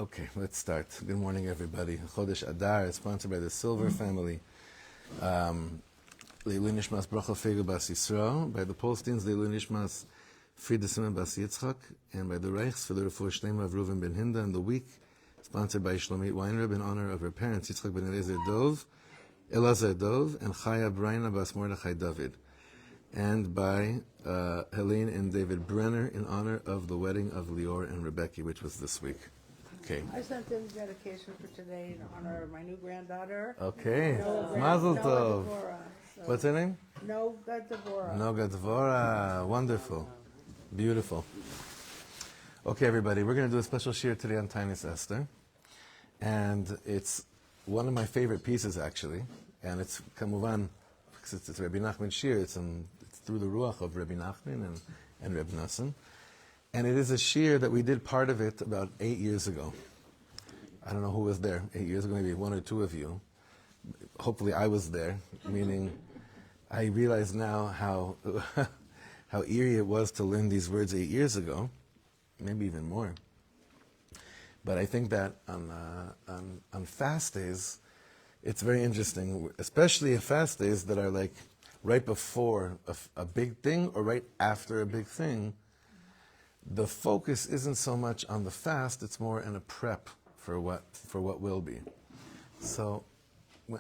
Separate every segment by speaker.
Speaker 1: Okay, let's start. Good morning, everybody. Chodesh Adar is sponsored by the Silver family. Leilu Nishmas Bracha Fegu Bas Yisrael, by the Polsteins, Leilu Nishmas Friede Simon Bas Yitzchak, and by the Reichs for the Refuah Shlema of Reuven ben Hinda, and the week sponsored by Shlomit Weinreb in honor of her parents, Yitzchak ben Elazar Dov, and Chaya Braina Bas Mordechai David, and by Helene and David Brenner in honor of the wedding of Lior and Rebecca, which was this week. Okay.
Speaker 2: I sent in dedication for today in honor of my new granddaughter.
Speaker 1: Okay. Mazel tov. What's her name?
Speaker 2: Noga Devora.
Speaker 1: Noga Devora. Wonderful. Beautiful. Okay, everybody, we're going to do a special shir today on Ta'anit Esther. And it's one of my favorite pieces, actually. And it's Kamuvan, because it's Rabbi Nachman's shir. It's through the ruach of Rabbi Nachman and Rabbi Nassim. And it is a shir that we did part of it about 8 years ago. I don't know who was there 8 years ago, maybe one or two of you. Hopefully I was there, meaning I realize now how how eerie it was to learn these words 8 years ago, maybe even more. But I think that on fast days, it's very interesting, especially fast days that are like right before a big thing or right after a big thing. The focus isn't so much on the fast; it's more in a prep for what will be. So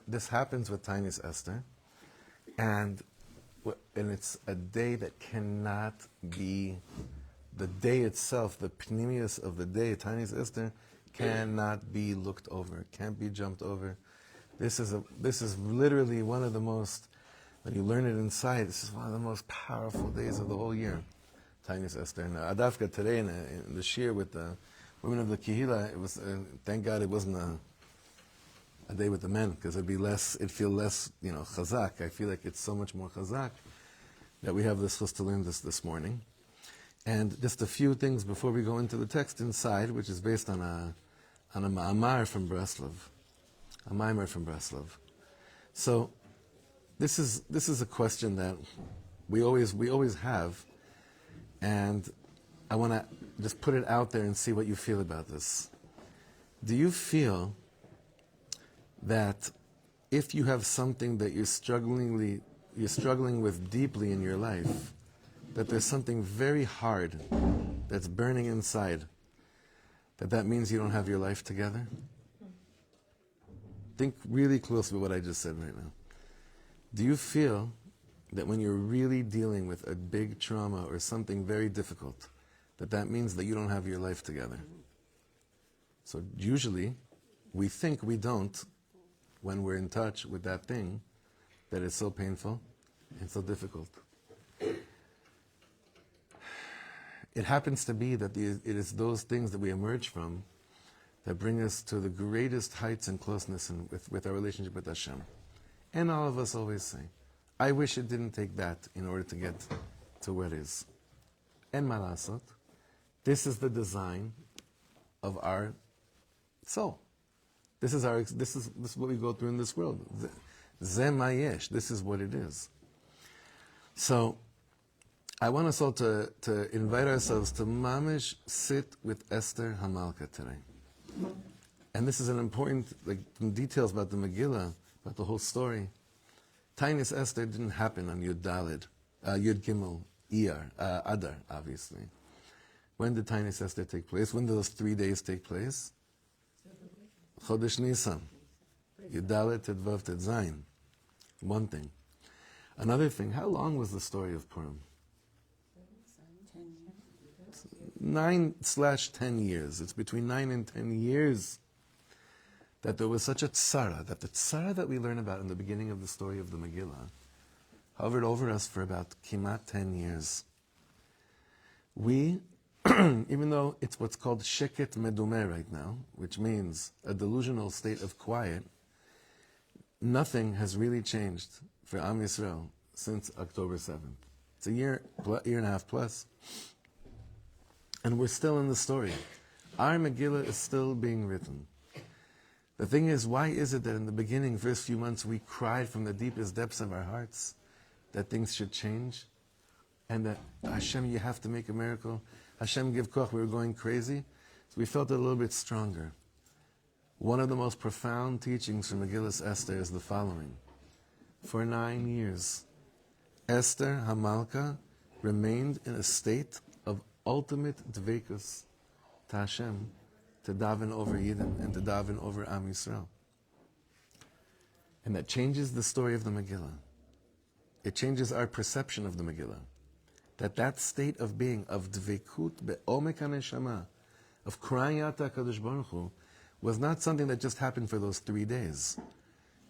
Speaker 1: this happens with Ta'anit Esther, and it's a day that cannot be the day itself. The pnimius of the day, Ta'anit Esther, cannot be looked over. Can't be jumped over. This is literally one of the most. When you learn it inside, this is one of the most powerful days of the whole year. Ta'anit Esther. And Adafka today in the shir with the women of the Kehila, it was thank God it wasn't a day with the men, because it'd feel less, chazak. I feel like it's so much more chazak that we have this chus to learn this morning. And just a few things before we go into the text inside, which is based on a ma'amar from Breslov, a maimer from Breslov. So this is a question that we always have. And I want to just put it out there and see what you feel about this. Do you feel that if you have something that you're struggling with deeply in your life, that there's something very hard that's burning inside, that means you don't have your life together? Think really closely with what I just said right now. Do you feel that when you're really dealing with a big trauma or something very difficult, that means that you don't have your life together? So usually, we think we don't when we're in touch with that thing that is so painful and so difficult. It happens to be that it is those things that we emerge from that bring us to the greatest heights and closeness with our relationship with Hashem. And all of us always say, I wish it didn't take that in order to get to where it is. En malasot, this is the design of our soul. This is what we go through in this world. Ze mayesh, this is what it is. So, I want us all to invite ourselves to mamish sit with Esther Hamalka today. And this is an important, details about the Megillah, about the whole story. Ta'anit Esther didn't happen on Yud Daled, Yud Gimel, Iyar, Adar, obviously. When did Ta'anit Esther take place? When did those 3 days take place? Chodesh Nisan. Yud Daled, Tedvav, Tedzayin. One thing. Another thing, how long was the story of Purim? 9/10 years. It's between 9 and 10 years that there was such a tzara, that the tzara that we learn about in the beginning of the story of the Megillah hovered over us for about kimat 10 years. We, even though it's what's called sheket medumeh right now, which means a delusional state of quiet, nothing has really changed for Am Yisrael since October 7th. It's a year and a half plus. And we're still in the story. Our Megillah is still being written. The thing is, why is it that in the beginning, first few months, we cried from the deepest depths of our hearts that things should change? And that, Hashem, you have to make a miracle. Hashem, give koch, we were going crazy. So we felt it a little bit stronger. One of the most profound teachings from Megillas Esther is the following. For 9 years, Esther Hamalka remained in a state of ultimate dveikus to Hashem, to daven over Yidden and to daven over Am Yisrael. And that changes the story of the Megillah. It changes our perception of the Megillah. That state of being, of dveikut be'omek haneshama, of crying out to HaKadosh Baruch Hu, was not something that just happened for those 3 days.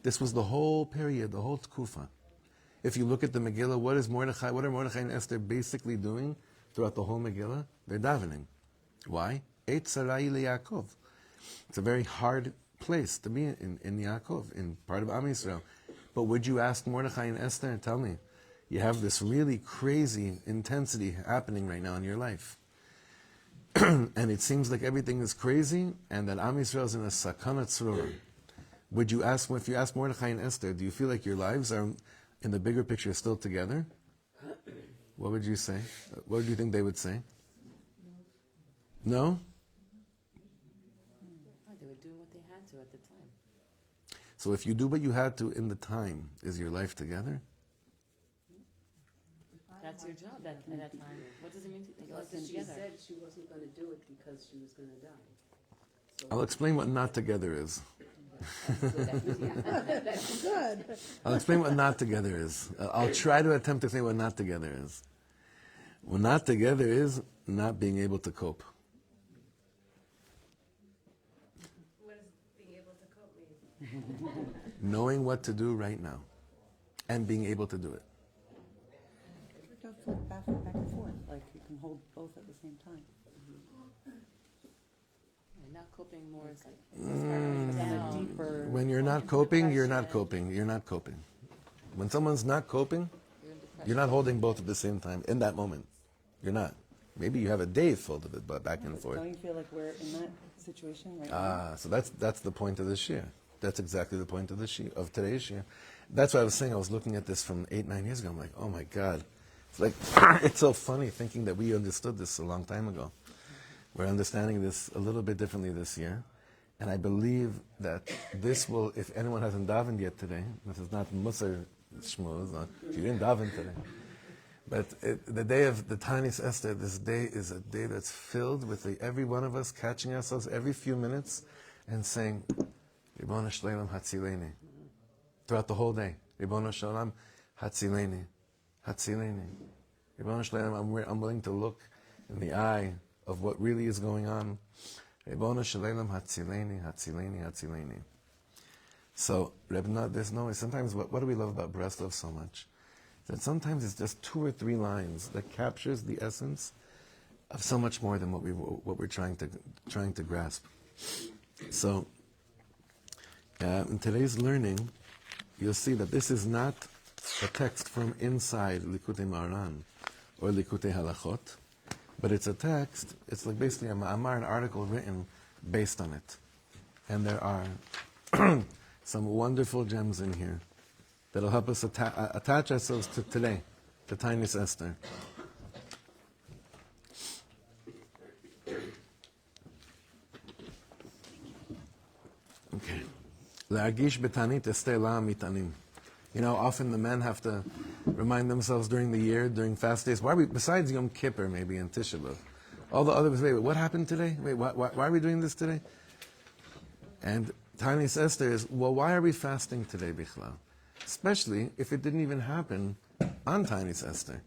Speaker 1: This was the whole period, the whole tkufa. If you look at the Megillah, what are Mordechai and Esther basically doing throughout the whole Megillah? They're davening. Why? Eit sarai Yaakov. It's a very hard place to be in Yaakov, in part of Am Yisrael. But would you ask Mordechai and Esther and tell me, you have this really crazy intensity happening right now in your life. And it seems like everything is crazy and that Am Yisrael is in a sakana tzrura. Would you ask, if you ask Mordechai and Esther, do you feel like your lives are, in the bigger picture, still together? What would you say? What would you think they would say? No?
Speaker 3: They were doing what they had to at the time.
Speaker 1: So if you do what you had to in the time, is your life together?
Speaker 3: That's your job at that time. What does it mean to live
Speaker 4: She
Speaker 3: together?
Speaker 4: said she wasn't going to do it because she was going to die. So
Speaker 1: I'll explain what not together is.
Speaker 2: That's good.
Speaker 1: I'll explain what not together is. I'll try to attempt to say what not together is. What not together is not being able to cope.
Speaker 5: What does being able to cope mean?
Speaker 1: Knowing what to do right now and being able to do it.
Speaker 2: Don't flip back and forth.
Speaker 4: like you can hold both at the same time.
Speaker 3: And not coping more is like
Speaker 4: On a deeper.
Speaker 1: When you're not coping, you're not coping. You're not coping. When someone's not coping,
Speaker 3: you're in depression.
Speaker 1: you're not holding both at the same time in that moment. You're not. Maybe you have a day full of it, but back and forth.
Speaker 4: Don't you feel like we're in that situation right now?
Speaker 1: So that's the point of this year. That's exactly the point of this year, of today's year. That's what I was saying. I was looking at this from 8-9 years ago. I'm like, oh my God. It's like, it's so funny thinking that we understood this a long time ago. We're understanding this a little bit differently this year. And I believe that this will, if anyone hasn't davened yet today, this is not Musar Shmuz, if you didn't daven today. But the day of the Ta'anit Esther, this day is a day that's filled with every one of us catching ourselves every few minutes and saying, Ribono Shloim Hatzileni. Throughout the whole day. Ribono Shalom Hatzileni. Hatzileni. Ribono Shloim, I'm willing to look in the eye of what really is going on. Ribono Shalom Hatzileni, Hatzileni, Hatzileni. So, there's no way. Sometimes, what do we love about Breslov so much? That sometimes it's just 2 or 3 lines that captures the essence of so much more than what we're trying to grasp. So, in today's learning, you'll see that this is not a text from inside Likutei Maharan or Likutei Halachot, but it's a text. It's like basically a ma'amar, an article written based on it, and there are some wonderful gems in here that'll help us attach ourselves to today, to Ta'anit Esther. Okay. La'agish b'Ta'anit Esther la mitanim. You know, often the men have to remind themselves during the year, during fast days, why are we, besides Yom Kippur maybe and Tisha B'Av, all the others, wait, what happened today? Wait, why are we doing this today? And Ta'anit Esther is, well, why are we fasting today, Bichlal? Especially if it didn't even happen on Ta'anit Esther.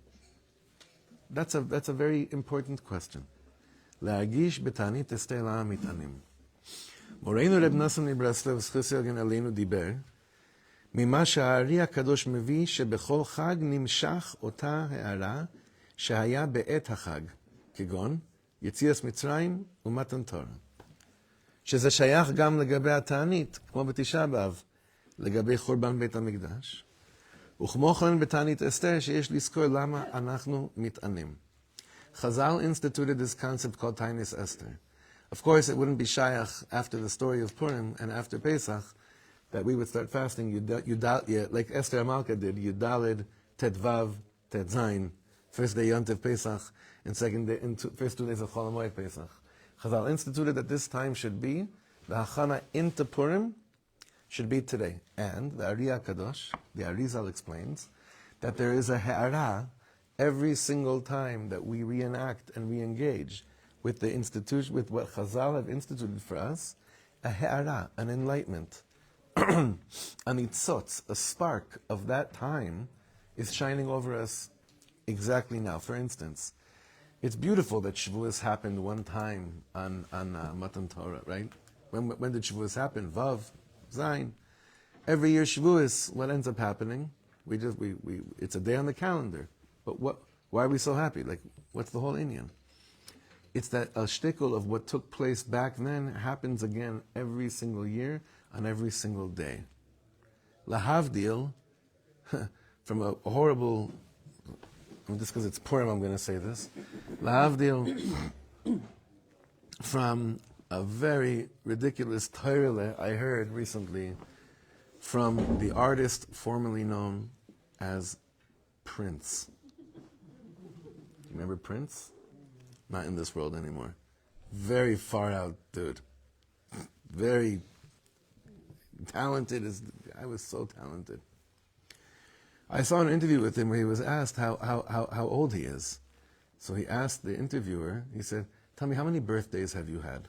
Speaker 1: That's a very important question. La'agish b'Ta'anit Esther la mitanim. Moreinu Reb Nosson מברסלב זכות יגן עלינו דיבר ממה שהארי הקדוש מביא שבכל חג נמשך אותה הערה שהיה בעת החג, כגון יציאת מצרים ומתן תורה. שזה שייך גם לגבי התענית, כמו בתשעה באב, לגבי חורבן בית המקדש, וכמו כן בתענית אסתר שיש לזכור למה אנחנו מתענים. Chazal instituted this concept called Ta'anit Esther. Of course, it wouldn't be shayach after the story of Purim and after Pesach that we would start fasting. Like Esther Amalka did, Yudalid, Tetvav, Tetzain, first day Yontiv Pesach, and first 2 days of Chol HaMoed Pesach. Chazal instituted that this time should be, the Hachana into Purim, should be today. And the Ari HaKadosh, the Arizal explains, that there is a He'ara every single time that we reenact and re-engage with the institution, with what Chazal have instituted for us, a He'ara, an enlightenment, an itzotz, a spark of that time is shining over us exactly now. For instance, it's beautiful that Shavuos happened one time on Matan Torah, right? When did Shavuos happen? Vav, Zayin. Every year Shavuos, what ends up happening? It's a day on the calendar. But why are we so happy? Like, what's the whole Inyan? It's that a shtickle of what took place back then happens again every single year on every single day. Lahavdil, from a horrible, just because it's Purim I'm going to say this, Lahavdil from a very ridiculous Torah I heard recently from the artist formerly known as Prince. Remember Prince? Not in this world anymore. Very far out dude. Very talented. I was so talented. I saw an interview with him where he was asked how old he is. So he asked the interviewer, he said, tell me, how many birthdays have you had?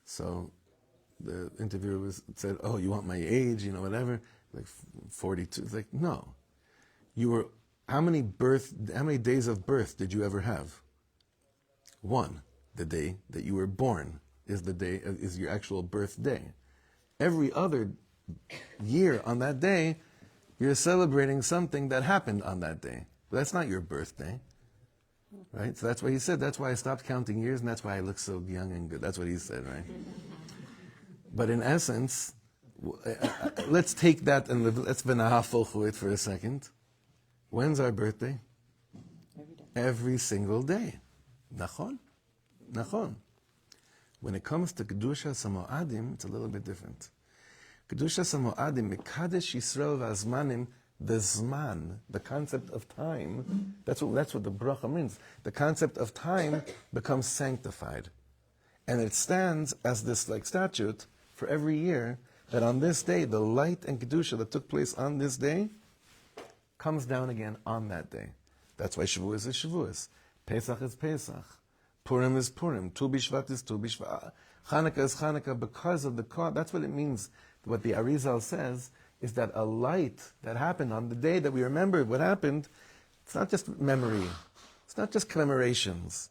Speaker 1: So the interviewer said, oh, you want my age, whatever, like 42. It's like, no. How many days of birth did you ever have? One. The day that you were born is your actual birthday. Every other year on that day, you're celebrating something that happened on that day. But that's not your birthday. Right? So that's what he said. That's why I stopped counting years, and that's why I look so young and good. That's what he said, right? But in essence, let's take that and let's v'nahafolchu it for a second. When's our birthday? Every single day. Nachon? Nachon. When it comes to Kedusha Samoadim, it's a little bit different. Kedusha Samoadim, Mekadesh Yisrael V'azmanim, the Zman, the concept of time, that's what the bracha means. The concept of time becomes sanctified. And it stands as this statute for every year, that on this day, the light and Kedusha that took place on this day comes down again on that day. That's why Shavuos is Shavuos. Pesach is Pesach. Purim is Purim. Tu B'Shvat is Tu B'Shvat. Chanukah is Chanukah because of the cause. That's what it means. What the Arizal says is that a light that happened on the day that we remember what happened, it's not just memory. It's not just commemorations.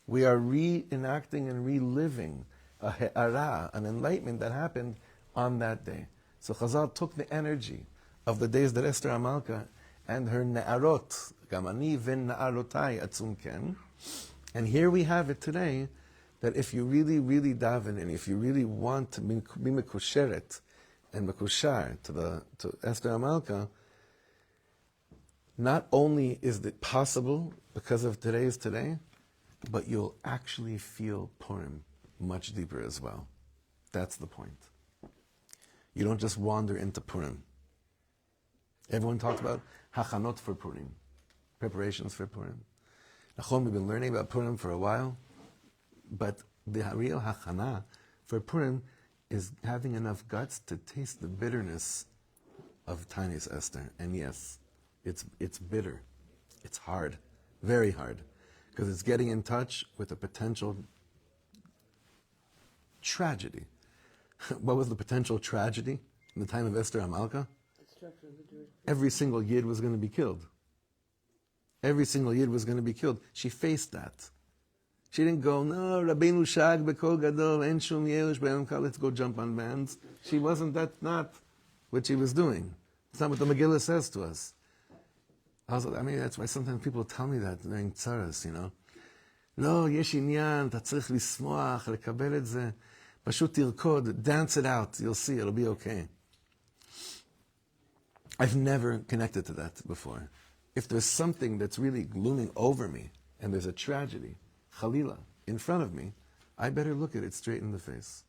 Speaker 1: We are reenacting and reliving a he'ara, an enlightenment that happened on that day. So Chazal took the energy of the days that Esther Amalka and her ne'arot, gamani ven na'arotai atzum ken, and here we have it today, that if you really, really daven, and if you really want to be mekusheret and mekushar to Esther Amalka, not only is it possible because of today's today, but you'll actually feel Purim much deeper as well. That's the point. You don't just wander into Purim. Everyone talks about hachanot for Purim, preparations for Purim. Nachon, we've been learning about Purim for a while, but the real hachana for Purim is having enough guts to taste the bitterness of Ta'anit Esther. And yes, it's bitter. It's hard, very hard, because it's getting in touch with a potential tragedy. What was the potential tragedy in the time of Esther Amalka? Every single Yid was going to be killed. Every single Yid was going to be killed. She faced that. She didn't go, no, Rabbeinu Shag Bekol Gadol, En Shum Yerush Be'emka, let's go jump on bands. She wasn't, that's not what she was doing. It's not what the Megillah says to us. That's why sometimes people tell me that during tzaras, לא, יש עניין, אתה צריך לשמוח, לקבל את זה, פשוט תרקוד, dance it out, you'll see, it'll be okay. I've never connected to that before. If there's something that's really looming over me, and there's a tragedy, Khalila, in front of me, I better look at it straight in the face.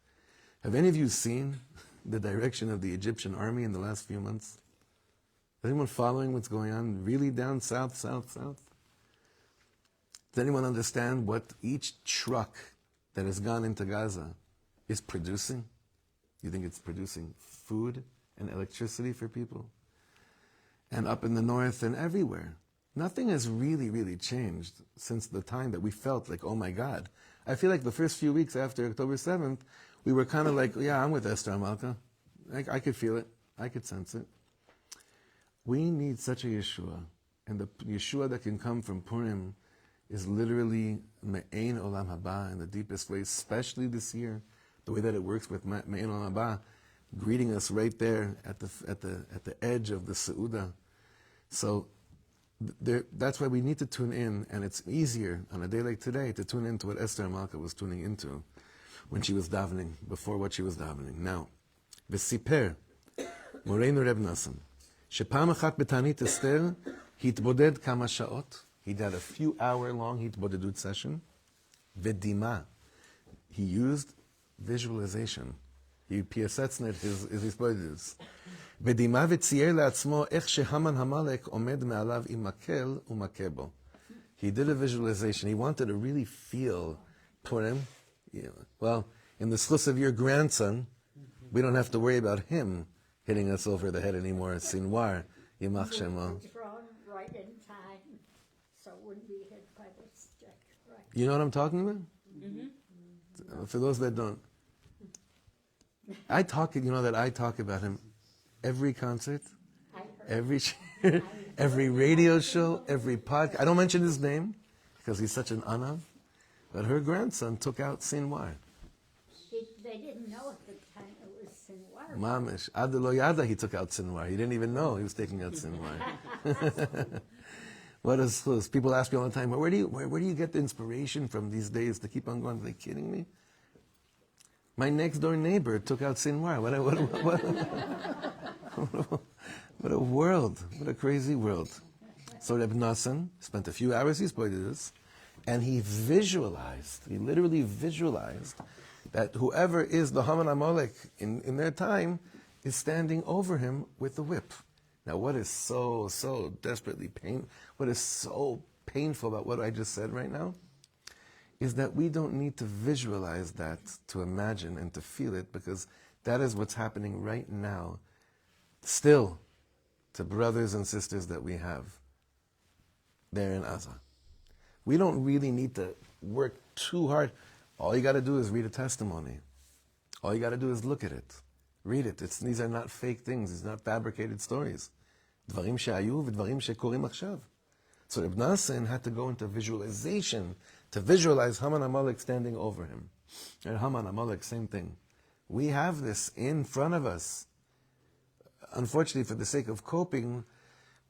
Speaker 1: Have any of you seen the direction of the Egyptian army in the last few months? Is anyone following what's going on really down south? Does anyone understand what each truck that has gone into Gaza is producing? You think it's producing food and electricity for people? And up in the north and everywhere. Nothing has really, really changed since the time that we felt like, oh my God. I feel like the first few weeks after October 7th, we were kind of like, yeah, I'm with Esther Amalka. I could feel it. I could sense it. We need such a Yeshua. And the Yeshua that can come from Purim is literally Me'ein Olam Haba in the deepest way, especially this year, the way that it works with Me'ein Olam Haba, greeting us right there at the edge of the Seudah. So that's why we need to tune in, and it's easier on a day like today to tune into what Esther Amalka was tuning into when she was davening, before what she was davening. Now, v'siper, Moreinu Reb Nosson, shepam achat b'Ta'anit Esther, hitboded kama sha'ot, he did a few hour long hitbodedut session, v'dima, he used visualization. He piasetznet his hitbodedus. ודימה וצייר לעצמו איך שהמן המלך עומד מעליו עם מקל ומכה בו. He did a visualization. He wanted to really feel Purim. Well, in the schus of your grandson, we don't have to worry about him hitting us over the head anymore. Sinwar, Yimach Shemo.
Speaker 6: It's drawn right in time, so it wouldn't be hit by the stick. Right.
Speaker 1: You know what I'm talking about? For those that don't. I talk about him every concert, every radio show, every podcast. I don't mention his name because he's such an anav, but her grandson took out Sinwar.
Speaker 6: They didn't know at the time it was Sinwar.
Speaker 1: Mamish. Adelo Yada, he took out Sinwar. He didn't even know he was taking out Sinwar. What is this? People ask me all the time, where do you get the inspiration from these days to keep on going? Are they kidding me? My next door neighbor took out Sinwar. What a world. What a crazy world. So Reb Nosson spent a few hours, he's pointed this, and he literally visualized that whoever is the Haman Amalek in their time is standing over him with the whip. Now what is so desperately what is so painful about what I just said right now is that we don't need to visualize that to imagine and to feel it, because that is what's happening right now still to brothers and sisters that we have there in Gaza. We don't really need to work too hard. All you got to do is read a testimony. All you got to do is look at it. Read it. These are not fake things. These are not fabricated stories. דברים שהיו ודברים שקורים עכשיו. So Reb Nosson had to go into visualization to visualize Haman Amalek standing over him. And Haman Amalek, same thing. We have this in front of us. Unfortunately, for the sake of coping,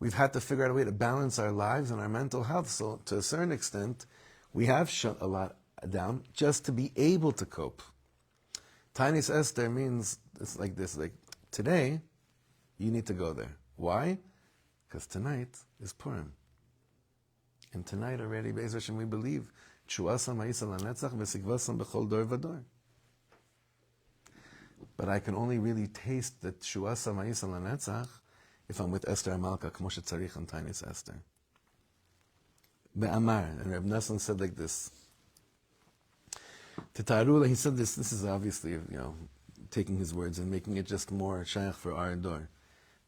Speaker 1: we've had to figure out a way to balance our lives and our mental health. So to a certain extent, we have shut a lot down just to be able to cope. Ta'anit Esther means it's like this, like today, you need to go there. Why? Because tonight is Purim. And tonight already, Be'ez Hashem, we believe, Tshuasam ha'isa lanetzach v'sigvasam b'chol dor v'dor. But I can only really taste the Tshuasam ha'isa lanetzach if I'm with Esther Amalka, k'mo shetzarich on Ta'anit Esther. Be'amar, and Reb Nosson said like this. Titaru, he said this is obviously, taking his words and making it just more shaykh for our dor.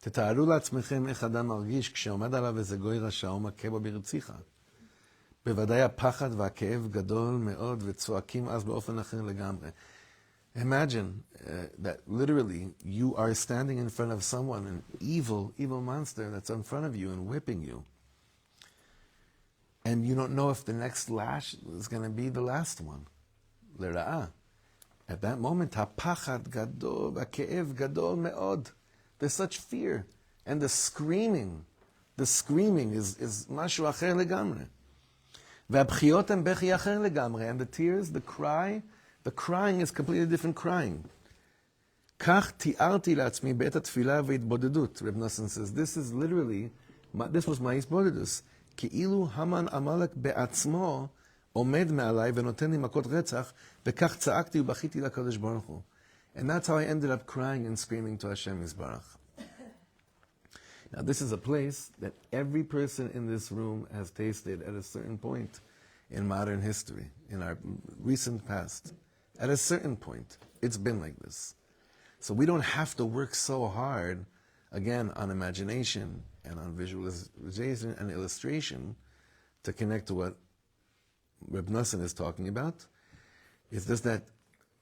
Speaker 1: תתארו לעצמכם איך אדם מרגיש כשעומד עליו איזה גוי רשע ומכה בו ברציחה. בוודאי הפחד והכאב גדול מאוד וצועקים אז באופן אחר לגמרי. Imagine that literally you are standing in front of someone, an evil monster that's in front of you and whipping you. And you don't know if the next lash is going to be the last one. לרעה. At that moment, הפחד גדול והכאב גדול מאוד. There's such fear. And the screaming is משהו אחר לגמרי. והבכיות הם בכי אחר לגמרי. And the tears, the crying is completely different crying. כך תיארתי לעצמי בעת התפילה והתבודדות. Reb Nosson says, this was my התבודדות. כאילו המן עמלק בעצמו עומד מעליי ונותן לי מכות רצח, וכך צעקתי ובכיתי לקדוש ברוך הוא. And that's how I ended up crying and screaming to Hashem Yisbarach. Now this is a place that every person in this room has tasted at a certain point in modern history, in our recent past. At a certain point, it's been like this. So we don't have to work so hard, again, on imagination and on visualization and illustration to connect to what Reb Nosson is talking about. It's just that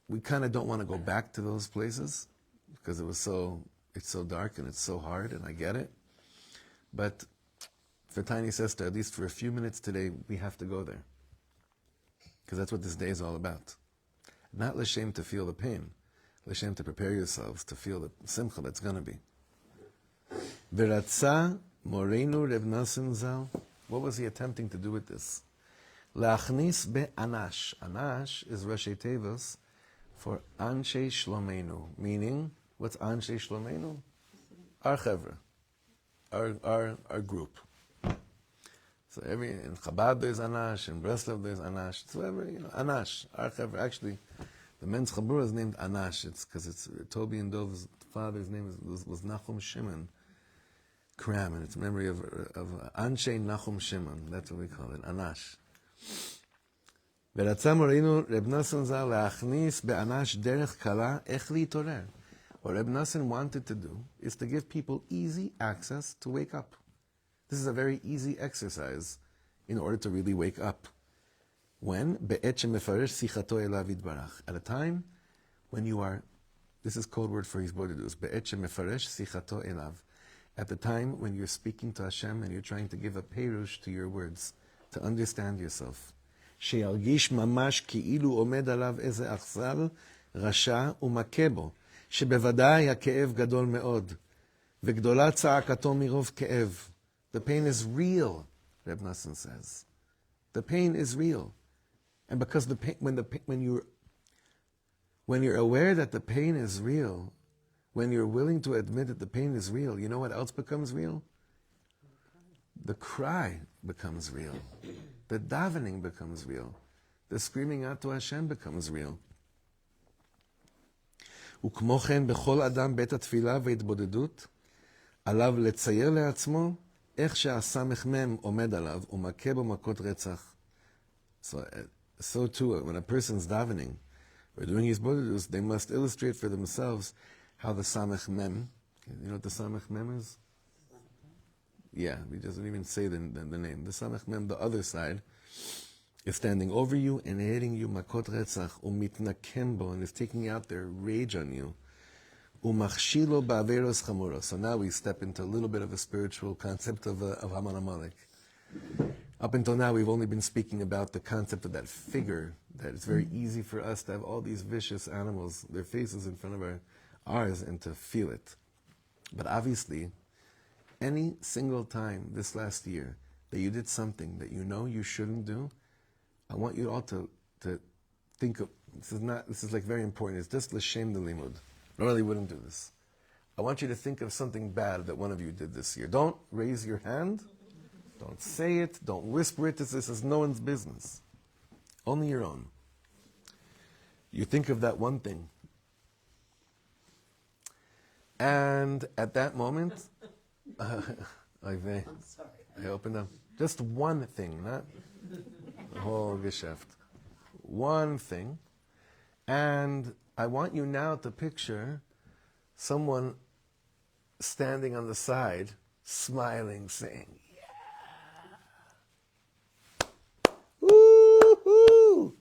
Speaker 1: we kind of don't want to go back to those places because it's so dark and it's so hard, and I get it. But for Ta'anit Esther, at least for a few minutes today, we have to go there. Because that's what this day is all about. Not l'shem to feel the pain, l'shem to prepare yourselves to feel the simcha that's going to be. V'ratza Moreinu Reb Nosson Zal. What was he attempting to do with this? La'achnis be'anash. Anash is Rashi Tevos for Anshe Shlomenu. Meaning, what's Anshe Shlomenu? Our chevra. Our group. So in Chabad there's Anash, in Breslov there's Anash. So Anash, our chevra. Actually, the men's Chabura is named Anash. It's because it's Toby and Dov's father's name was Nachum Shimon Kram, and it's memory of Anshe Nachum Shimon. That's what we call it, Anash. ורצה מורנו רב נוסון ז"ל להכניס באנש דרך קלה איך להתעורר. What Reb Nosson wanted to do is to give people easy access to wake up. This is a very easy exercise in order to really wake up. When? בעת שמפרש שיחתו אליו יתברך. At a time when you are, this is code word for his bodhidus, בעת שמפרש שיחתו אליו. At the time when you're speaking to Hashem and you're trying to give a perush to your words, to understand yourself. שירגיש ממש כאילו עומד עליו איזה אכזר, רשע ומכה בו. שבוודאי הכאב גדול מאוד, וגדולה צעקתו מרוב כאב. The pain is real, Reb Nosson says. The pain is real. And because the pain, when you're aware that the pain is real, when you're willing to admit that the pain is real, you know what else becomes real? The cry becomes real. The davening becomes real. The screaming out to Hashem becomes real. וכמו כן בכל אדם בית התפילה והתבודדות, עליו לצייר לעצמו איך שהסמ"ם עומד עליו ומכה בו מכות רצח. So too, when a person's davening or doing his bodhidus, they must illustrate for themselves how the samech-mem, you know what the samech-mem is? Yeah, we just don't even say the name. The samech-mem, the other side, is standing over you and hitting you makot retzach umitnakem bo, and is taking out their rage on you. Umachshilo ba'averos chamuros. So now we step into a little bit of a spiritual concept of Haman Amalek. Up until now, we've only been speaking about the concept of that figure, that it's very easy for us to have all these vicious animals, their faces in front of ours, and to feel it. But obviously, any single time this last year that you did something that you know you shouldn't do, I want you all to think of, this is like very important, it's just l'shem the limud. Normally wouldn't do this. I want you to think of something bad that one of you did this year. Don't raise your hand, don't say it, don't whisper it, this is no one's business. Only your own. You think of that one thing. And at that moment,
Speaker 4: I'm sorry.
Speaker 1: I opened up. Just one thing, not the whole Geschäft. One thing. And I want you now to picture someone standing on the side, smiling, saying, yeah. Woo-hoo!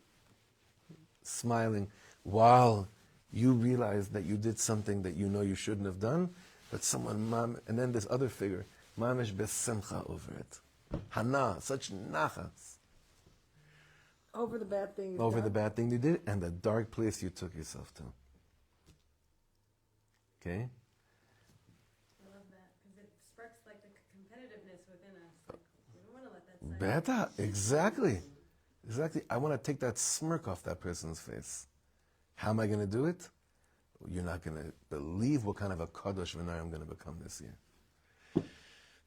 Speaker 1: Smiling while you realize that you did something that you know you shouldn't have done, but someone, and then this other figure, mamish besimcha over it. Hana, such nachas.
Speaker 2: Over the bad thing.
Speaker 1: Over the bad thing you did and the dark place you took yourself to. Okay?
Speaker 5: I love that because it sparks like the competitiveness within us. Like, we don't want to let that side.
Speaker 1: Beta, exactly. Exactly. I want to take that smirk off that person's face. How am I going to do it? You're not going to believe what kind of a kadosh v'nai I'm going to become this year.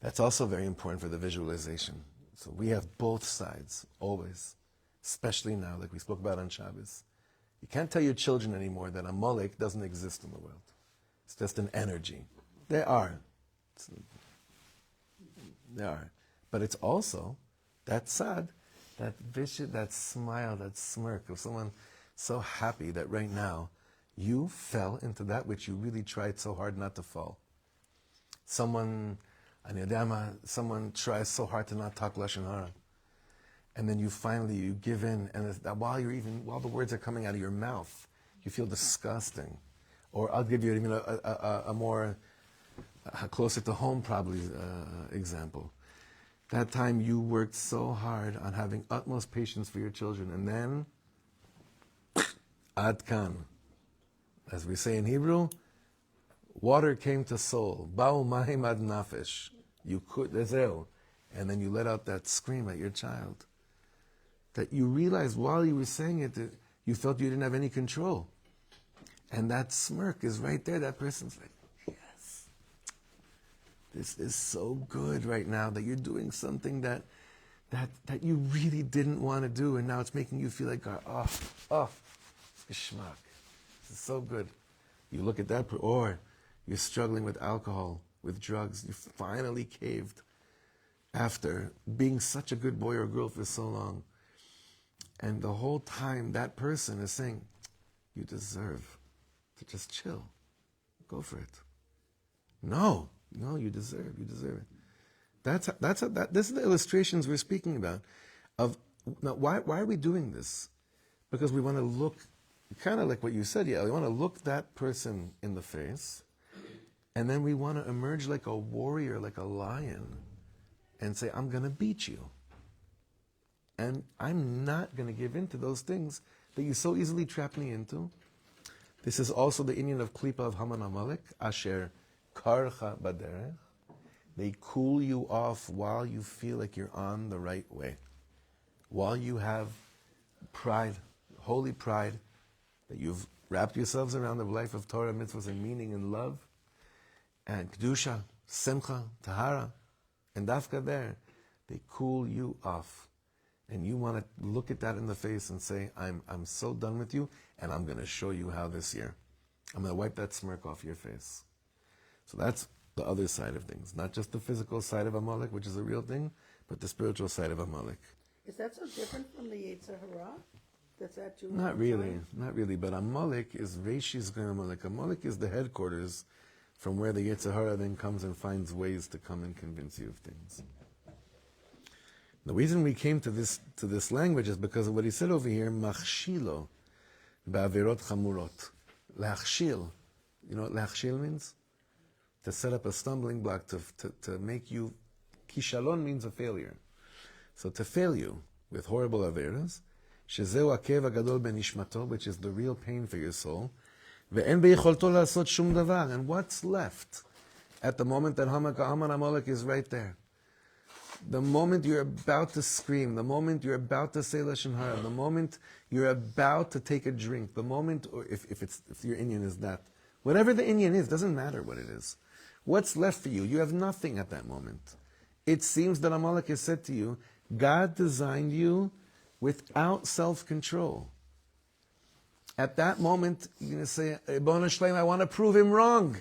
Speaker 1: That's also very important for the visualization. So we have both sides, always. Especially now, like we spoke about on Shabbos. You can't tell your children anymore that Amalek doesn't exist in the world. It's just an energy. They are. They are. But it's also that sad that smile, that smirk of someone so happy that right now you fell into that which you really tried so hard not to fall. Someone tries so hard to not talk Lashon Hara. And then you give in, and while the words are coming out of your mouth, you feel disgusting. Or I'll give you even a more closer to home probably example. That time you worked so hard on having utmost patience for your children, and then ad kan, as we say in Hebrew, water came to soul. Ba'u mahim ad nafesh. You could, and then you let out that scream at your child. That you realized while you were saying it, that you felt you didn't have any control. And that smirk is right there. That person's like, yes, this is so good right now that you're doing something that you really didn't want to do, and now it's making you feel like, geschmack. This is so good. You look at that, or you're struggling with alcohol, with drugs. You finally caved after being such a good boy or girl for so long. And the whole time that person is saying, you deserve to just chill. Go for it. No, you deserve it. This is the illustrations we're speaking about. Now, why are we doing this? Because we want to look, kind of like what you said, we want to look that person in the face, and then we want to emerge like a warrior, like a lion, and say, I'm going to beat you. And I'm not going to give in to those things that you so easily trap me into. This is also the Indian of Klipa of Haman Amalek, Asher Karcha Baderech. They cool you off while you feel like you're on the right way. While you have pride, holy pride, that you've wrapped yourselves around the life of Torah, mitzvahs, and meaning and love, and Kedusha, Simcha, Tahara, and Dafka there, they cool you off. And you want to look at that in the face and say, I'm so done with you, and I'm going to show you how this year. I'm going to wipe that smirk off your face. So that's the other side of things. Not just the physical side of Amalek, which is a real thing, but the spiritual side of Amalek.
Speaker 2: Is that so different from the Yetzer Hara? That's that you
Speaker 1: Not really. But Amalek is Reishis Gan Amalek. Amalek is the headquarters from where the Yetzer Hara then comes and finds ways to come and convince you of things. The reason we came to this language is because of what he said over here, machshilo, ba'avirot chamurot. Lachshil. You know what lachshil means? To set up a stumbling block, to make you, kishalon means a failure. So to fail you with horrible averas, shezeu akev agadol benishmato, which is the real pain for your soul, ve'en be'yicholto la'asot shum davar. And what's left at the moment that Haman Amalek is right there? The moment you're about to scream, the moment you're about to say Lashon Hara, the moment you're about to take a drink, the moment, or if your Indian is that, whatever the Indian is, doesn't matter what it is. What's left for you? You have nothing at that moment. It seems that Amalek has said to you, God designed you without self-control. At that moment, you're going to say, Ibon Shleim, I want to prove him wrong.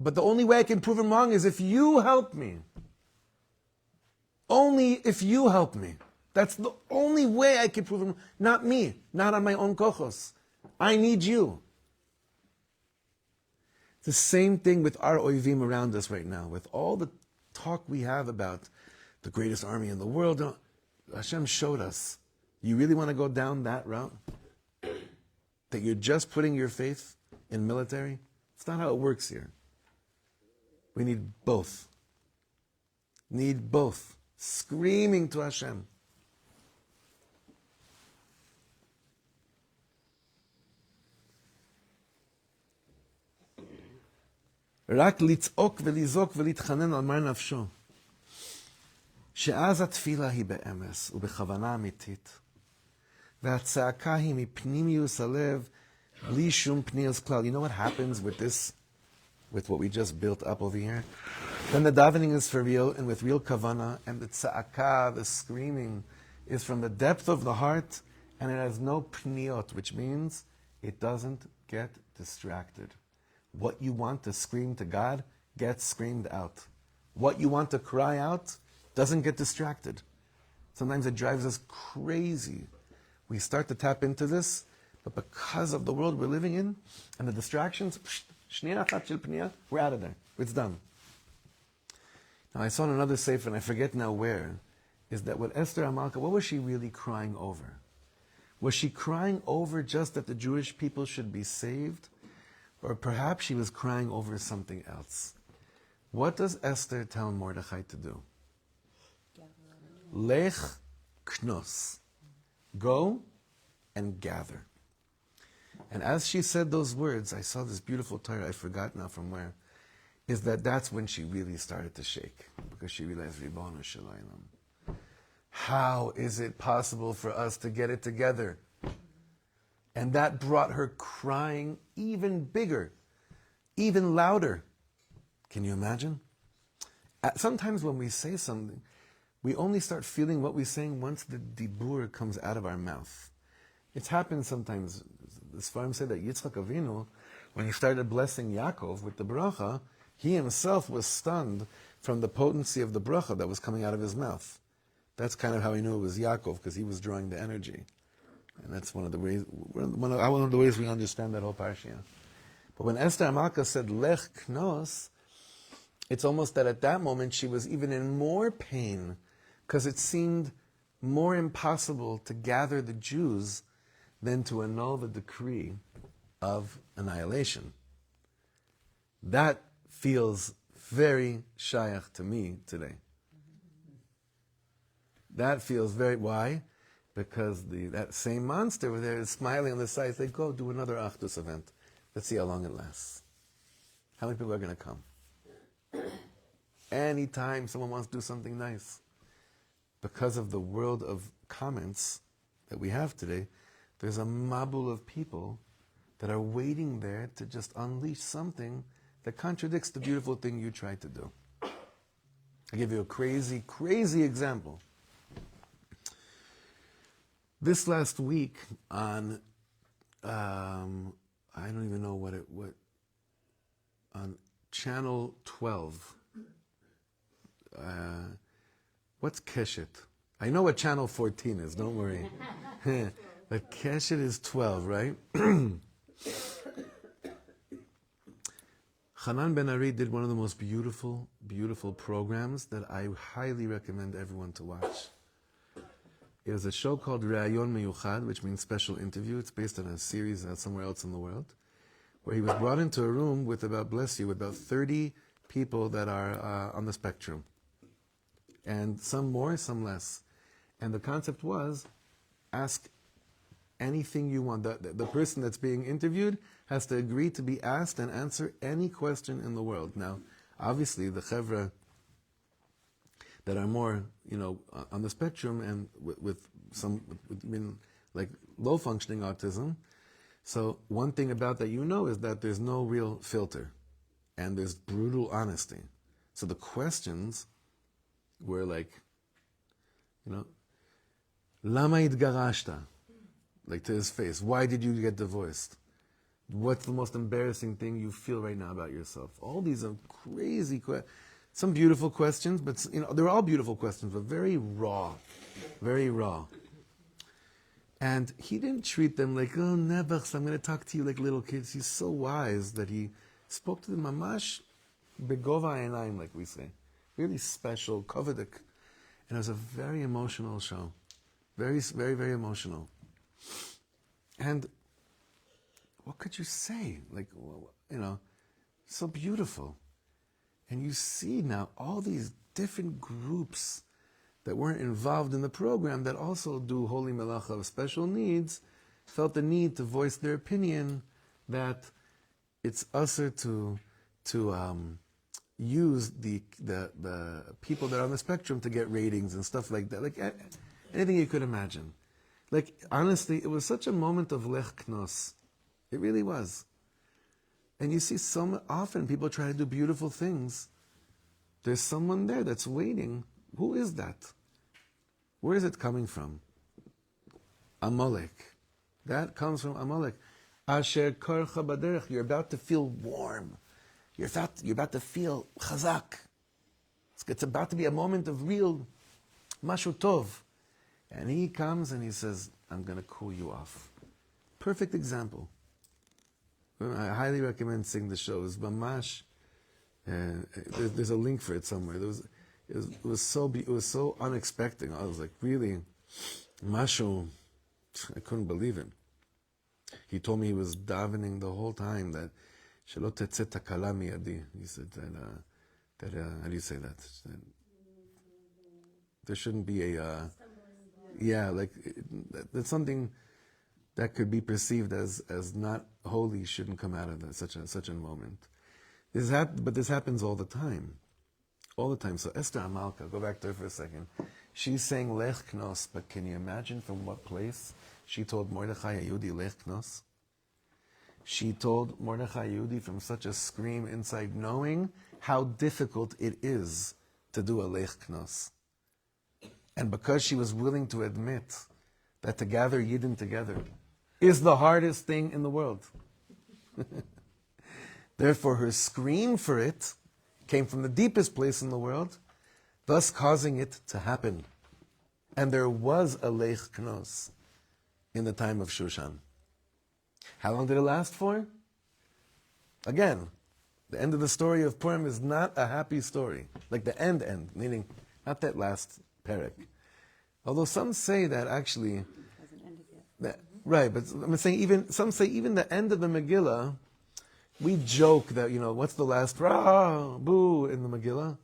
Speaker 1: But the only way I can prove him wrong is if you help me. Only if you help me. That's the only way I can prove him. Not me. Not on my own kochos. I need you. The same thing with our oivim around us right now. With all the talk we have about the greatest army in the world, Hashem showed us. You really want to go down that route? That you're just putting your faith in military? It's not how it works here. We need both. Need both. Screaming to Hashem. רק לצעוק ולזעוק ולהתחנן על מר נפשו. שאז התפילה היא באמס ובכוונה אמיתית. והצעקה היא מפנימיוס הלב בלי שום פניוס כלל. You know what happens with this? With what we just built up over here? When the davening is for real and with real kavana, and the tza'akah, the screaming, is from the depth of the heart, and it has no pniot, which means it doesn't get distracted. What you want to scream to God gets screamed out. What you want to cry out doesn't get distracted. Sometimes it drives us crazy. We start to tap into this, but because of the world we're living in and the distractions, we're out of there. It's done. Now I saw in another sefer, and I forget now where, is that what Esther HaMalka, what was she really crying over? Was she crying over just that the Jewish people should be saved? Or perhaps she was crying over something else. What does Esther tell Mordechai to do? Lech knos. Go and gather. And as she said those words, I saw this beautiful Torah, I forgot now from where, is that's when she really started to shake. Because she realized, Ribono Shalaylam, how is it possible for us to get it together? And that brought her crying even bigger, even louder. Can you imagine? Sometimes when we say something, we only start feeling what we're saying once the dibur comes out of our mouth. It's happened sometimes. The Sfarim say that Yitzchak Avinu, when he started blessing Yaakov with the bracha, he himself was stunned from the potency of the bracha that was coming out of his mouth. That's kind of how he knew it was Yaakov, because he was drawing the energy. And that's one of the ways we understand that whole parsha. But when Esther HaMalka said Lech Knos, it's almost that at that moment she was even in more pain, because it seemed more impossible to gather the Jews than to annul the decree of annihilation. That feels very shayach to me today. That feels very, why? Because that same monster over there is smiling on the side, say, go do another Achdus event. Let's see how long it lasts. How many people are going to come? Anytime someone wants to do something nice. Because of the world of comments that we have today, there's a mabul of people that are waiting there to just unleash something that contradicts the beautiful thing you tried to do. I'll give you a crazy, crazy example. This last week on, I don't even know what on channel 12, what's Keshet? I know what channel 14 is, don't worry. But Keshet is 12, right? Hanan Ben Ari did one of the most beautiful, beautiful programs that I highly recommend everyone to watch. It was a show called Re'ayon Meyuchad, which means special interview. It's based on a series somewhere else in the world, where he was brought into a room with about 30 people that are on the spectrum. And some more, some less. And the concept was, ask anything you want. The person that's being interviewed has to agree to be asked and answer any question in the world. Now, obviously, the chevra that are more, on the spectrum and with like low functioning autism. So one thing about that is that there's no real filter, and there's brutal honesty. So the questions were like, Lama itgarashta? Like to his face. Why did you get divorced? What's the most embarrassing thing you feel right now about yourself? All these are crazy questions. Some beautiful questions, but they're all beautiful questions, but very raw. Very raw. And he didn't treat them like, oh, Nebuch, I'm going to talk to you like little kids. He's so wise that he spoke to them mamash begova einayim, like we say. Really special, kovadik. And it was a very emotional show. Very, very, very emotional. And what could you say? Like, so beautiful. And you see now all these different groups that weren't involved in the program that also do holy melacha of special needs, felt the need to voice their opinion that it's usher to use the people that are on the spectrum to get ratings and stuff like that. Like anything you could imagine. Like, honestly, it was such a moment of lech knos. It really was. And you see so often people try to do beautiful things. There's someone there that's waiting. Who is that? Where is it coming from? Amalek. That comes from Amalek. Asher karcha baderech. You're about to feel warm. You're about to feel chazak. It's about to be a moment of real mashu tov. And he comes and he says, I'm going to cool you off. Perfect example. I highly recommend seeing the show. It was Mamash. There's a link for it somewhere. It was so unexpected. I was like, really, Mashu, I couldn't believe it. He told me he was davening the whole time that Shelo tetzeh takala miyadi. He said that how do you say that? That there shouldn't be that's something that could be perceived as not holy shouldn't come out of such a moment. But this happens all the time. All the time. So Esther Amalka, go back to her for a second. She's saying Lech Knos, but can you imagine from what place she told Mordechai Yehudi Lech Knos? She told Mordechai Yehudi from such a scream inside, knowing how difficult it is to do a Lech Knos. And because she was willing to admit that to gather Yidden together is the hardest thing in the world. Therefore, her scream for it came from the deepest place in the world, thus causing it to happen. And there was a Lech Knos in the time of Shushan. How long did it last for? Again, the end of the story of Purim is not a happy story. Like the end, meaning not that last perek. Although some say that actually,
Speaker 3: Hasn't ended yet.
Speaker 1: that, right, but I'm saying some say even the end of the Megillah, we joke that, what's the last rah, boo in the Megillah?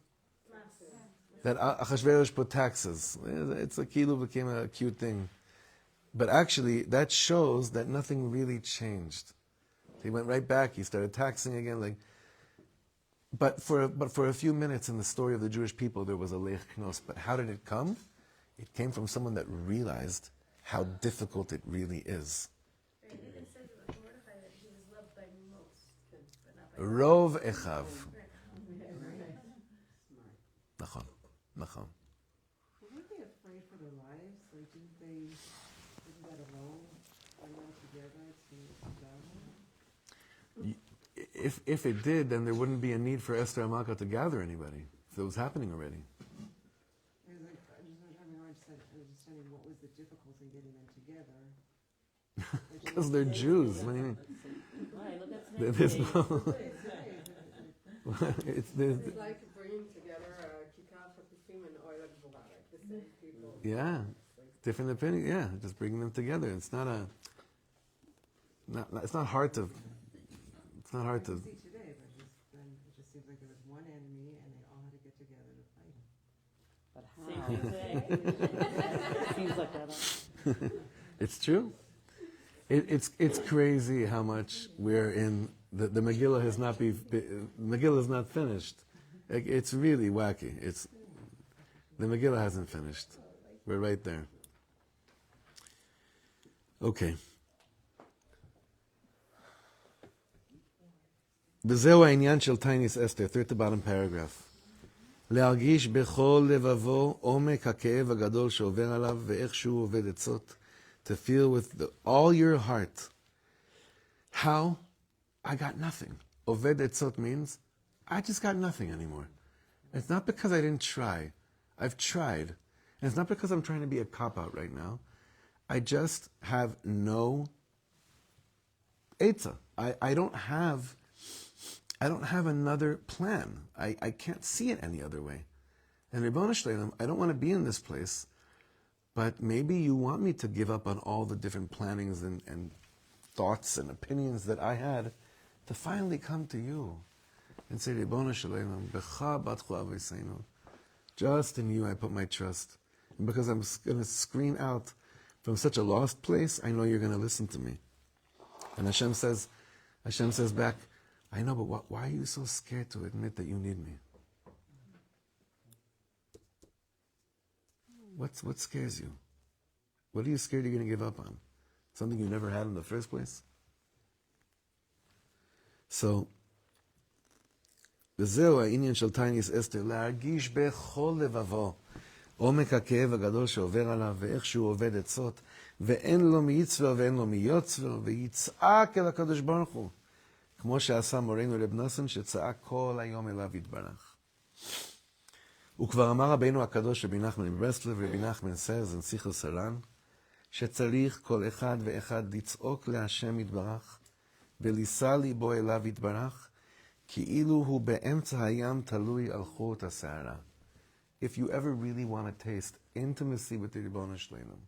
Speaker 1: That Achashverosh put taxes. It's a kilu became a cute thing. But actually, that shows that nothing really changed. He went right back, he started taxing again. But for a few minutes in the story of the Jewish people, there was a Lech Knos. But how did it come? It came from someone that realized how difficult it really is.
Speaker 5: It even says about Mordechai that he was loved by most, but not by
Speaker 1: Rov Echav. Nachon.
Speaker 4: Weren't they afraid for their lives? Like, isn't that alone? Bring them together to gather?
Speaker 1: If it did, then there wouldn't be a need for Esther Amalka to gather anybody, if it was happening already.
Speaker 4: I'm just having a hard time understanding what was the difficulty in getting them together.
Speaker 1: Because they're Jews. What do you mean?
Speaker 3: Right, look at
Speaker 1: There's
Speaker 3: today's
Speaker 1: no...
Speaker 2: It's like bringing together kikar shapifim and oil advoratic, the same people.
Speaker 1: Yeah, different opinion. Yeah, just bringing them together. It's not it's not hard to. It's not hard to.
Speaker 4: See today, but then it just seems like there was one enemy and they all had to get together to fight him.
Speaker 3: Same thing today. Seems like that.
Speaker 1: It's true. It's crazy how much we're in. The Megillah has not Megillah is not finished. It's really wacky. The Megillah hasn't finished. We're right there. Okay. וזהו העניין של Ta'anit Esther, third to bottom paragraph. להרגיש בכל לבבו עומק הכאב הגדול שעובר עליו ואיך שהוא עובד עצות. To feel with all your heart how I got nothing. Oved etzot means I just got nothing anymore. It's not because I didn't try. I've tried. And it's not because I'm trying to be a cop-out right now. I just have no Eitzah. I don't have another plan. I can't see it any other way. And Ribono Shel Olam, I don't want to be in this place, but maybe you want me to give up on all the different plannings and thoughts and opinions that I had to finally come to you and say, Ribono Shel Olam, Becha batchu aveiseinu. Just in you I put my trust. And because I'm going to scream out from such a lost place, I know you're going to listen to me. And Hashem says back, I know, but why are you so scared to admit that you need me? What scares you? What are you scared you're going to give up on? Something you never had in the first place? So, וזהו העניין של Ta'anit Esther, להרגיש בכל לבבו עומק הכאב הגדול שעובר עליו ואיך שהוא עובד עצות, ואין לו מיצווה ואין לו מיוצווה, ויצעק אל הקדוש ברוך הוא, כמו שעשה מורנו רב נסן שצעק כל היום אליו יתברך. וכבר אמר רבינו הקדוש רבי נחמן מברסלב ורבי נחמן סרז נסיך סרן, שצריך כל אחד ואחד לצעוק להשם יתברך, ולישא ליבו אליו יתברך, כאילו הוא באמצע הים תלוי על חוט השערה. If you ever really want to taste intimacy with the Ribono Shleilim,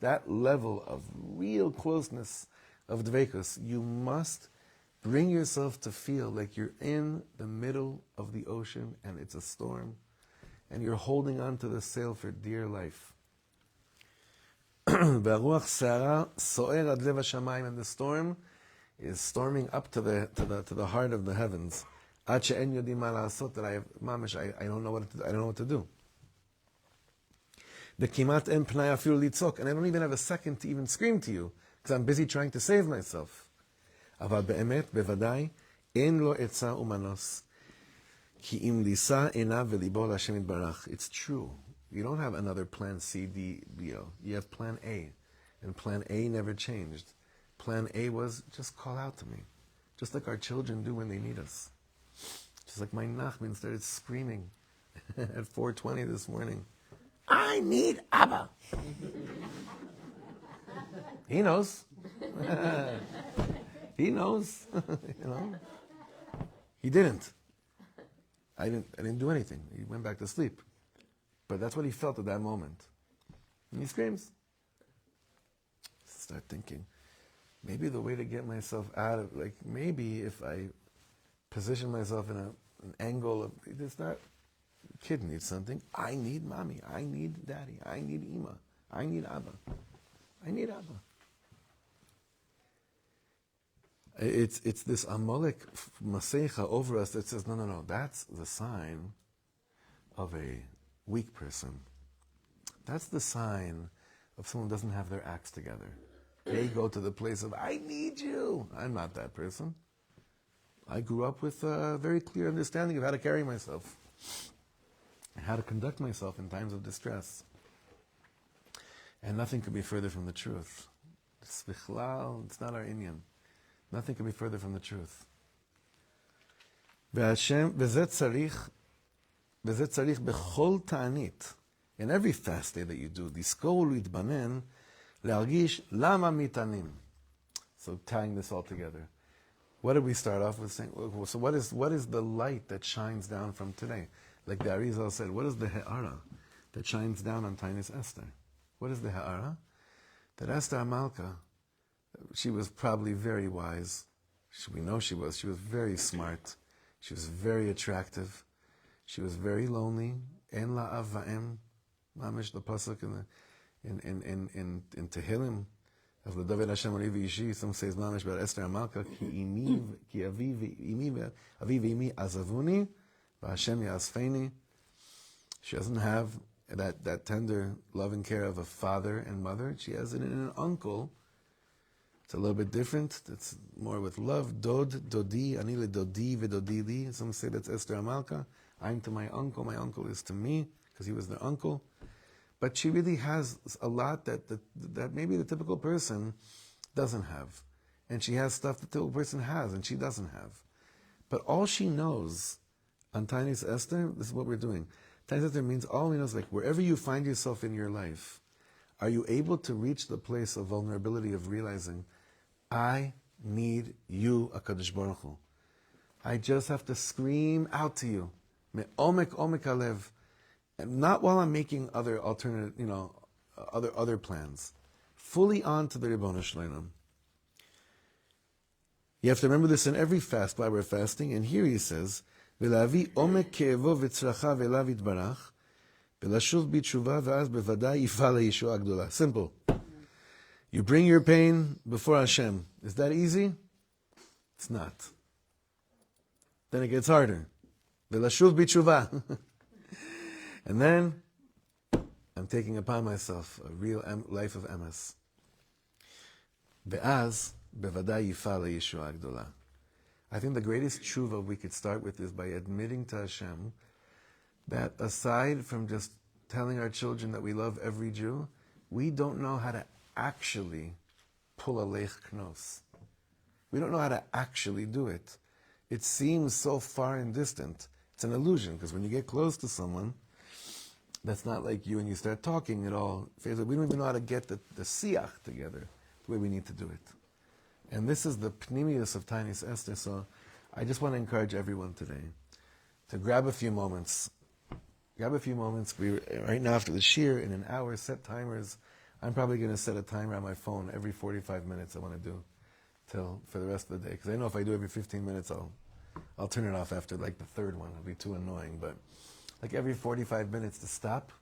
Speaker 1: that level of real closeness of dveikus, you must bring yourself to feel like you're in the middle of the ocean and it's a storm, and you're holding on to the sail for dear life. והרוח סערה סוער עד לב השמיים, and the storm is storming up to the heart of the heavens. עד שאין יודעים מה לעשות, that I don't know what to do. וכמעט אין פנאי אפילו לצעוק, and I don't even have a second to even scream to you, because I'm busy trying to save myself. אבל באמת, בוודאי, אין לו עצה ומנוס. כי אם לישא עיניו וליבו להשם יתברך. It's true. You don't have another plan C, D, B, O. You have plan A. And plan A never changed. Plan A was, just call out to me. Just like our children do when they need us. Just like my Nachman started screaming at 4:20 this morning. I need Abba. He knows. He knows. You know. He didn't. I didn't do anything. He went back to sleep. But that's what he felt at that moment. And he screams. Start thinking, maybe the way to get myself out of, like, maybe if I position myself in an angle of, it's not, kid needs something. I need mommy. I need daddy. I need Ima. I need Abba. I need Abba. It's this Amalek Masecha over us that says, no, that's the sign of a weak person. That's the sign of someone who doesn't have their acts together. They go to the place of, I need you. I'm not that person. I grew up with a very clear understanding of how to carry myself, and how to conduct myself in times of distress. And nothing could be further from the truth. It's not our inyan. Nothing could be further from the truth. וזה צריך בכל תענית, in every fast day that you do, לזכור ולהתבונן, להרגיש למה מתענים. So tying this all together. What did we start off with saying? So what is the light that shines down from today? Like the Arizal said, what is the he'ara that shines down on Ta'anit Esther? What is the he'ara? That Esther Amalka, she was probably very wise. We know she was. She was very smart. She was very attractive. She was very lonely. En la'av va'em. Mamish, the pasuk in Tehillim of the David Hashem Ari V'ishi, some says Mamish about Esther Amalka, ki avi v'imi azavuni, v'Hashem yasfeini. She doesn't have that tender loving care of a father and mother. She has it in an uncle. It's a little bit different. It's more with love. Dod, dodi, ani le dodi v'dodi li. Some say that's Esther Amalka. I'm to my uncle is to me, because he was their uncle. But she really has a lot that maybe the typical person doesn't have. And she has stuff the typical person has and she doesn't have. But all she knows on Ta'anit Esther, this is what we're doing. Ta'anit Esther means all we know is, like, wherever you find yourself in your life, are you able to reach the place of vulnerability of realizing, I need you, HaKadosh Baruch Hu. I just have to scream out to you. Me'omek alev. And not while I'm making other alternate, other plans. Fully on to the Ribono Shleilim. You have to remember this in every fast while we're fasting. And here he says, "V'lavi omek ke'evo v'tzracha ve'elav yitbarach, v'lashuv b'tshuva v'az bevadai yifal ha'yeshua gdola." Simple. You bring your pain before Hashem. Is that easy? It's not. Then it gets harder. V'lashuv b'tshuva. And then, I'm taking upon myself a real life of emes. Ve'az, bevadai yifal ha'yeshua gdola. I think the greatest tshuva we could start with is by admitting to Hashem that aside from just telling our children that we love every Jew, we don't know how to actually pull a lech knos. We don't know how to actually do it. It seems so far and distant. It's an illusion, because when you get close to someone, that's not like you and you start talking at all. We don't even know how to get the siach together the way we need to do it. And this is the pnimius of Ta'anit Esther. So I just want to encourage everyone today to grab a few moments. Right now after the shir, in an hour, set timers. I'm probably going to set a timer on my phone every 45 minutes I want to do for the rest of the day. Because I know if I do every 15 minutes, I'll turn it off after like the third one. It'll be too annoying. But like every 45 minutes to stop,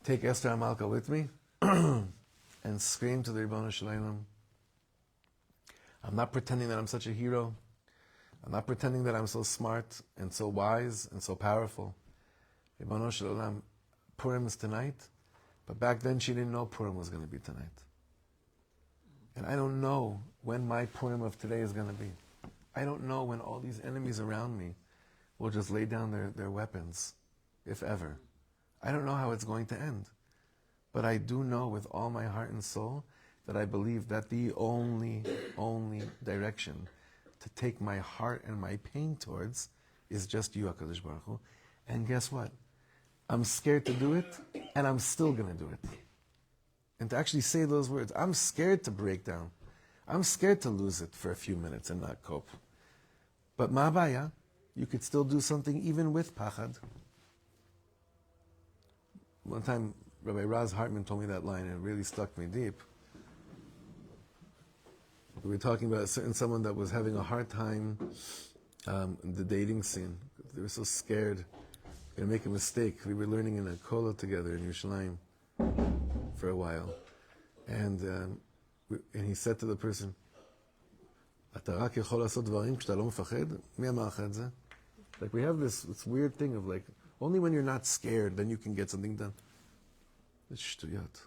Speaker 1: take Esther Amalka with me, and scream to the Ribono Shel Olam. I'm not pretending that I'm such a hero. I'm not pretending that I'm so smart and so wise and so powerful. Ribono Shel Olam, Purim is tonight, but back then she didn't know Purim was going to be tonight. And I don't know when my Purim of today is going to be. I don't know when all these enemies around me will just lay down their weapons, if ever. I don't know how it's going to end. But I do know with all my heart and soul that I believe that the only direction to take my heart and my pain towards is just you, HaKadosh Baruch Hu. And guess what? I'm scared to do it, and I'm still going to do it. And to actually say those words, I'm scared to break down. I'm scared to lose it for a few minutes and not cope. But ma baya, you could still do something even with pachad. One time, Rabbi Raz Hartman told me that line, and it really stuck me deep. We were talking about someone that was having a hard time in the dating scene. They were so scared. They're going to make a mistake. We were learning in a kollel together in Yerushalayim for a while. And he said to the person, like we have this weird thing of like, only when you're not scared, then you can get something done. It's shtuyat.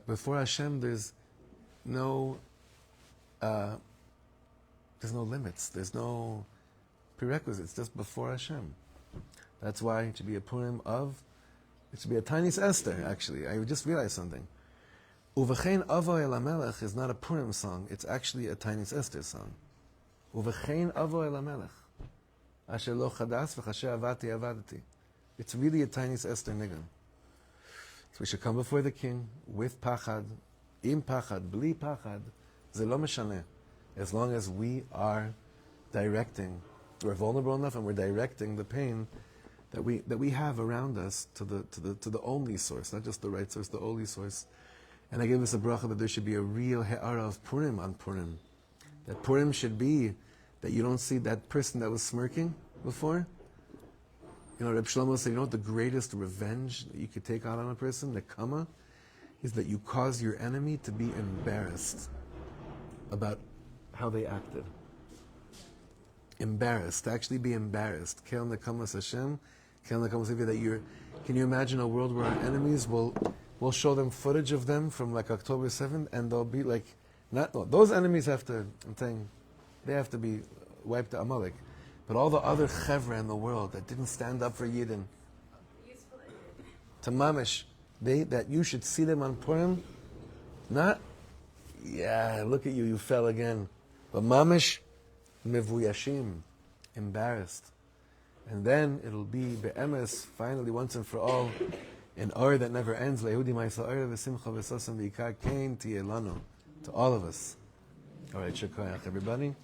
Speaker 1: Before Hashem, there's no limits. There's no prerequisites. Just before Hashem. That's why it should be a Purim it should be a Ta'anit Esther, actually. I just realized something. Uvechein Avo El HaMelech is not a Purim song. It's actually a Ta'anit Esther song. Uvechein Avo El HaMelech. Asher lo chadas v'chasher avati avadati. It's really a Ta'anit Esther nigun. So we should come before the king with pachad, im pachad, bli pachad, ze lo meshane. As long as we are directing, we're vulnerable enough and we're directing the pain that we have around us to the only source, not just the right source, the only source. And I give us a bracha that there should be a real he'ara of Purim on Purim. That Purim should be that you don't see that person that was smirking before. You know, Rav Shlomo said, you know what the greatest revenge that you could take out on a person, nekama, is that you cause your enemy to be embarrassed about how they acted. Embarrassed, to actually be embarrassed. Kel nekamas Hashem, kel nekamas that you're. Can you imagine a world where our enemies will show them footage of them from like October 7th, and they'll be like, those enemies have to. I'm saying, they have to be wiped out, Amalek. But all the other chevra in the world that didn't stand up for Yidden, to mamish, that you should see them on Purim, not, yeah, look at you, you fell again, but mamish, mevuyashim, embarrassed. And then it'll be be'emes, finally, once and for all, an or that never ends, le'ehudi ma'isa or v'simcha v'sasam v'ikar kain tiyeh lanu, to all of us. All right, shekayach, everybody.